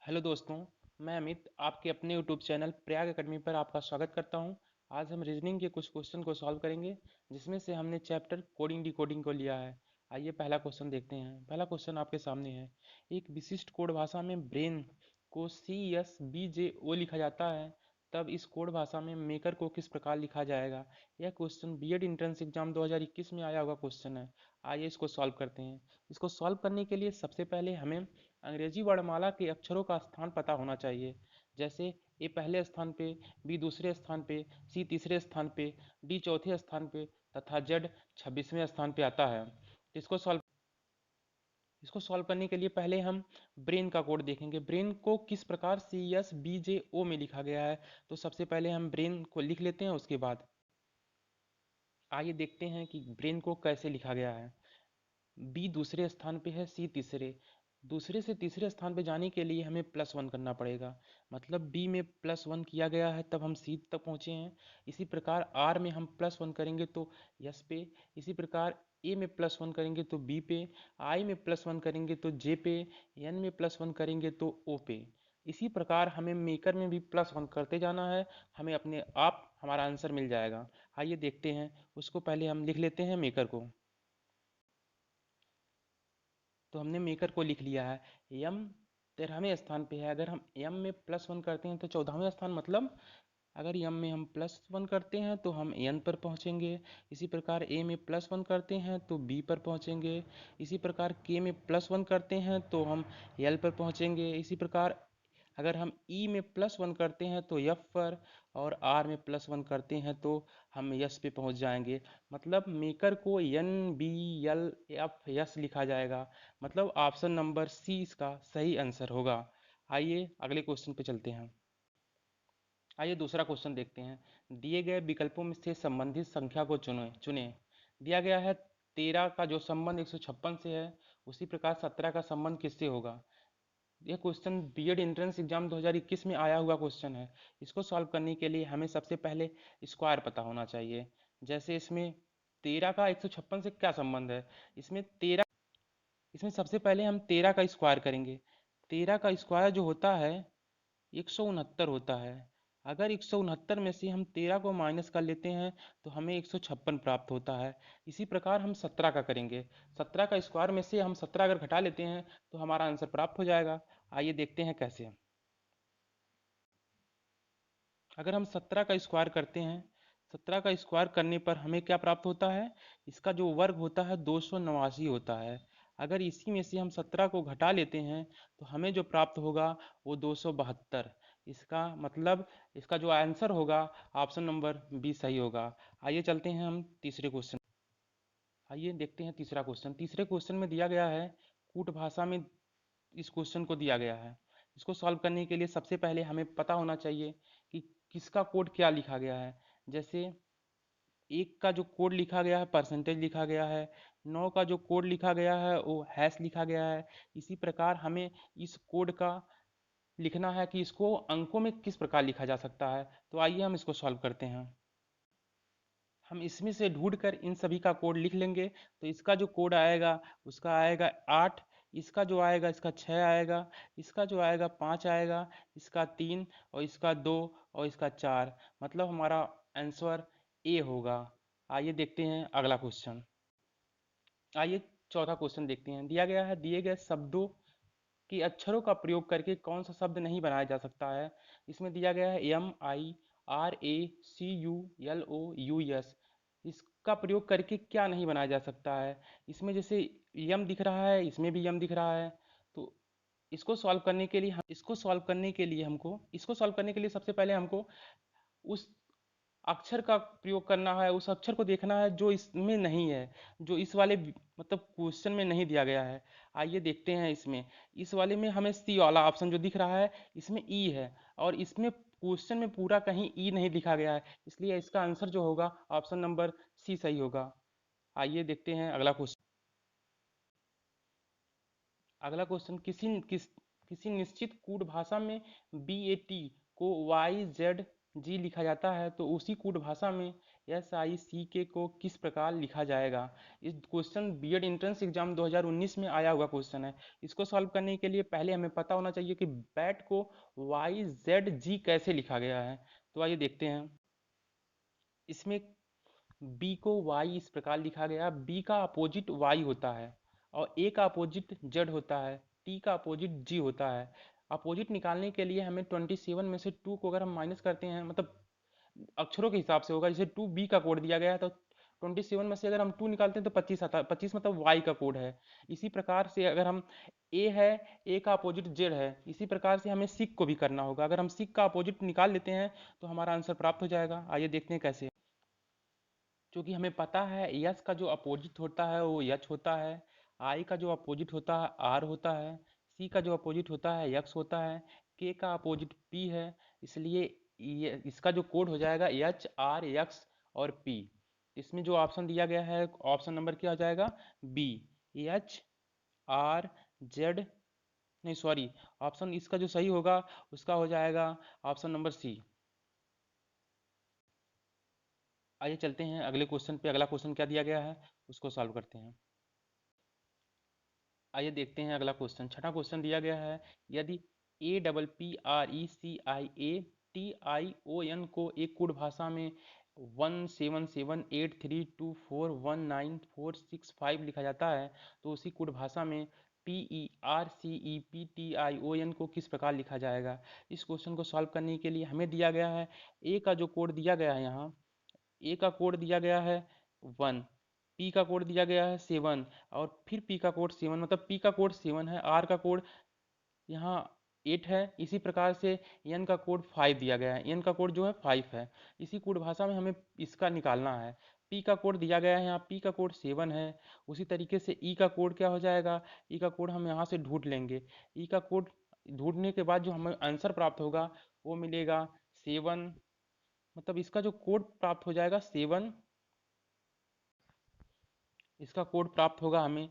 Hello दोस्तों, मैं अमित आपके अपने यूट्यूब चैनल प्रयाग एकेडमी पर आपका स्वागत करता हूं। आज हम रीजनिंग के कुछ क्वेश्चन को सॉल्व करेंगे, जिसमें से हमने चैप्टर कोडिंग डिकोडिंग को लिया है। आइए पहला क्वेश्चन देखते हैं। पहला क्वेश्चन आपके सामने है। एक विशिष्ट कोड भाषा में ब्रेन को CSBJO लिखा जाता है, तब इस कोड भाषा में मेकर को किस प्रकार लिखा जाएगा। यह क्वेश्चन बीएड एंट्रेंस एग्जाम 2021 में आया हुआ क्वेश्चन है। आइए इसको सॉल्व करते हैं। इसको सॉल्व करने के लिए सबसे पहले हमें अंग्रेजी वर्णमाला के अक्षरों का स्थान पता होना चाहिए। जैसे ए पहले स्थान पे, बी दूसरे स्थान पे, सी तीसरे स्थान पे, डी चौथे स्थान पे तथा जेड 26वें स्थान पे आता है। तो इसको सॉल्व करने के लिए पहले हम ब्रेन का कोड देखेंगे। ब्रेन को किस प्रकार CSBJO में लिखा गया है। तो सबसे पहले हम ब्रेन को लिख लेते हैं। उसके बाद आइए देखते हैं कि ब्रेन को कैसे लिखा गया है। बी दूसरे स्थान पे है, सी तीसरे। दूसरे से तीसरे स्थान पे जाने के लिए हमें +1 करना पड़ेगा। मतलब बी में +1 किया गया है तब हम सी तक पहुँचे हैं। इसी प्रकार आर में हम +1 करेंगे तो यस पे। इसी प्रकार ए में +1 करेंगे तो बी पे। आई में +1 करेंगे तो जे पे। एन में +1 करेंगे तो ओ पे। इसी प्रकार हमें मेकर में भी +1 करते जाना है। हमें अपने आप हमारा आंसर मिल जाएगा। आइए देखते हैं। उसको पहले हम लिख लेते हैं मेकर को। तो हमने मेकर को लिख लिया है। यम 13वें स्थान पे है। अगर हम यम में +1 करते हैं तो 14वें स्थान, मतलब अगर यम में हम +1 करते हैं तो हम एन पर पहुंचेंगे। इसी प्रकार ए में +1 करते हैं तो बी पर पहुंचेंगे। इसी प्रकार के में +1 करते हैं तो हम एल पर पहुंचेंगे। इसी प्रकार अगर हम ई में +1 करते हैं तो एफ पर, और आर में +1 करते हैं तो हम यस पे पहुंच जाएंगे। मतलब मेकर को NBLF यस लिखा जाएगा। मतलब ऑप्शन नंबर सी इसका सही आंसर होगा। आइए अगले क्वेश्चन पे चलते हैं। आइए दूसरा क्वेश्चन देखते हैं। दिए गए विकल्पों में से संबंधित संख्या को चुने चुने दिया गया है 13 का जो संबंध 156 से है, उसी प्रकार 17 का संबंध किससे होगा। यह क्वेश्चन बीएड एंट्रेंस एग्जाम 2021 में आया हुआ क्वेश्चन है। इसको सॉल्व करने के लिए हमें सबसे पहले स्क्वायर पता होना चाहिए। जैसे इसमें 13 का 156 से क्या संबंध है। इसमें सबसे पहले हम 13 का स्क्वायर करेंगे। 13 का स्क्वायर जो होता है 169 होता है। अगर 169 में से हम 13 को माइनस कर लेते हैं तो हमें 156 प्राप्त होता है। इसी प्रकार हम 17 का करेंगे। 17 का स्क्वायर में से हम 17 अगर घटा लेते हैं तो हमारा आंसर प्राप्त हो जाएगा। आइए देखते हैं कैसे। अगर हम 17 का स्क्वायर करते हैं, 17 का स्क्वायर करने पर हमें क्या प्राप्त होता है। इसका जो वर्ग होता है 289 होता है। अगर इसी में से हम 17 को घटा लेते हैं तो हमें जो प्राप्त होगा वो 272। इसका मतलब इसका जो आंसर होगा ऑप्शन नंबर बी सही होगा। आइए चलते हैं हम तीसरे क्वेश्चन। आइए देखते हैं तीसरा क्वेश्चन। तीसरे क्वेश्चन में दिया गया है कूट भाषा में। इस क्वेश्चन को दिया गया है। इसको सॉल्व करने के लिए सबसे पहले हमें पता होना चाहिए कि किसका कोड क्या लिखा गया है। जैसे एक का जो कोड लिखा गया है परसेंटेज लिखा गया है। 9 का जो कोड लिखा गया है वो हैश लिखा गया है। इसी प्रकार हमें इस कोड का लिखना है कि इसको अंकों में किस प्रकार लिखा जा सकता है। तो आइए हम इसको सॉल्व करते हैं। हम इसमें से ढूंढ कर इन सभी का कोड लिख लेंगे। तो इसका जो कोड आएगा उसका आएगा 8। इसका जो आएगा इसका 6 आएगा। इसका जो आएगा 5 आएगा। इसका 3 और इसका 2 और इसका 4। मतलब हमारा आंसर ए होगा। आइए देखते हैं अगला क्वेश्चन। आइए चौथा क्वेश्चन देखते हैं। दिया गया है दिए गए शब्दों कि अक्षरों का प्रयोग करके कौन सा शब्द नहीं बनाया जा सकता है। इसमें दिया गया है MIRACULOUS। इसका प्रयोग करके क्या नहीं बनाया जा सकता है। इसमें जैसे यम दिख रहा है, इसमें भी यम दिख रहा है। तो इसको सॉल्व करने के लिए सबसे पहले हमको उस अक्षर का प्रयोग करना है, उस अक्षर को देखना है जो इसमें नहीं है, जो इस वाले मतलब क्वेश्चन में नहीं दिया गया है। आइए देखते हैं। इसमें इस वाले में हमें सी वाला ऑप्शन जो दिख रहा है इसमें ई है, और इसमें क्वेश्चन में पूरा कहीं ई नहीं लिखा गया है, इसलिए इसका आंसर जो होगा ऑप्शन नंबर सी सही होगा। आइए देखते हैं अगला क्वेश्चन। अगला क्वेश्चन किसी निश्चित कूट भाषा में BAT को YZ जी लिखा जाता है तो उसी कूट भाषा में SICK को किस प्रकार लिखा जाएगा। इस क्वेश्चन बीएड एंट्रेंस एग्जाम 2019 में आया हुआ क्वेश्चन है। इसको सॉल्व करने के लिए पहले हमें पता होना चाहिए कि बैट को YZG कैसे लिखा गया है। तो आइए देखते हैं। इसमें बी को y इस प्रकार लिखा गया। बी का अपोजिट y होता है और ए का अपोजिट z होता है, टी का अपोजिट g होता है। अपोजिट निकालने के लिए हमें 27 में से 2 को अगर हम माइनस करते हैं, मतलब अक्षरों के हिसाब से होगा। जैसे 2b का कोड दिया गया है तो 27 में से अगर हम 2 निकालते हैं तो 25 आता है। 25 मतलब y का कोड है। इसी प्रकार से अगर हम a है, a का अपोजिट z है, इसी प्रकार से हमें सिक को भी करना होगा। अगर हम सिक का अपोजिट निकाल लेते हैं तो हमारा आंसर प्राप्त हो जाएगा। आइए देखते हैं कैसे। क्योंकि हमें पता है यस का जो अपोजिट होता है वो यच होता है, आई का जो अपोजिट होता है आर होता है, सी का जो अपोजिट होता है यक्स होता है, के का अपोजिट पी है। इसलिए ये इसका जो कोड हो जाएगा एच आर यक्स और पी। इसमें जो ऑप्शन दिया गया है ऑप्शन नंबर क्या हो जाएगा, बी। एच आर जेड, नहीं सॉरी, ऑप्शन इसका जो सही होगा उसका हो जाएगा ऑप्शन नंबर सी। आइए चलते हैं अगले क्वेश्चन पे। अगला क्वेश्चन क्या दिया गया है उसको सॉल्व करते हैं। आइए देखते हैं अगला क्वेश्चन। छठा क्वेश्चन दिया गया है, यदि APPRECIATION को एक कोड भाषा में 17783241945 लिखा जाता है तो उसी कोड भाषा में PERCEPTION को किस प्रकार लिखा जाएगा। इस क्वेश्चन को सॉल्व करने के लिए हमें दिया गया है ए का जो कोड दिया गया है, यहाँ ए का कोड दिया गया है 1, पी का कोड दिया गया है 7 और फिर पी का कोड 7, मतलब पी का कोड 7 है, आर का कोड यहाँ 8 है। इसी प्रकार से एन का कोड 5 दिया गया है, एन का कोड जो है 5 है। इसी कोड भाषा में हमें इसका निकालना है। पी का कोड दिया गया है, यहाँ पी का कोड 7 है। उसी तरीके से ई का कोड क्या हो जाएगा, ई का कोड हम यहाँ से ढूंढ लेंगे। ई का कोड ढूंढने के बाद जो हमें आंसर प्राप्त होगा वो मिलेगा 7, मतलब इसका जो कोड प्राप्त हो जाएगा 7। इसका कोड प्राप्त होगा हमें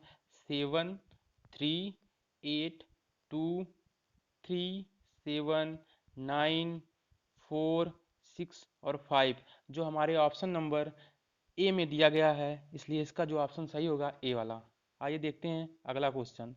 738237946 और 5, जो हमारे ऑप्शन नंबर ए में दिया गया है। इसलिए इसका जो ऑप्शन सही होगा ए वाला। आइए देखते हैं अगला क्वेश्चन।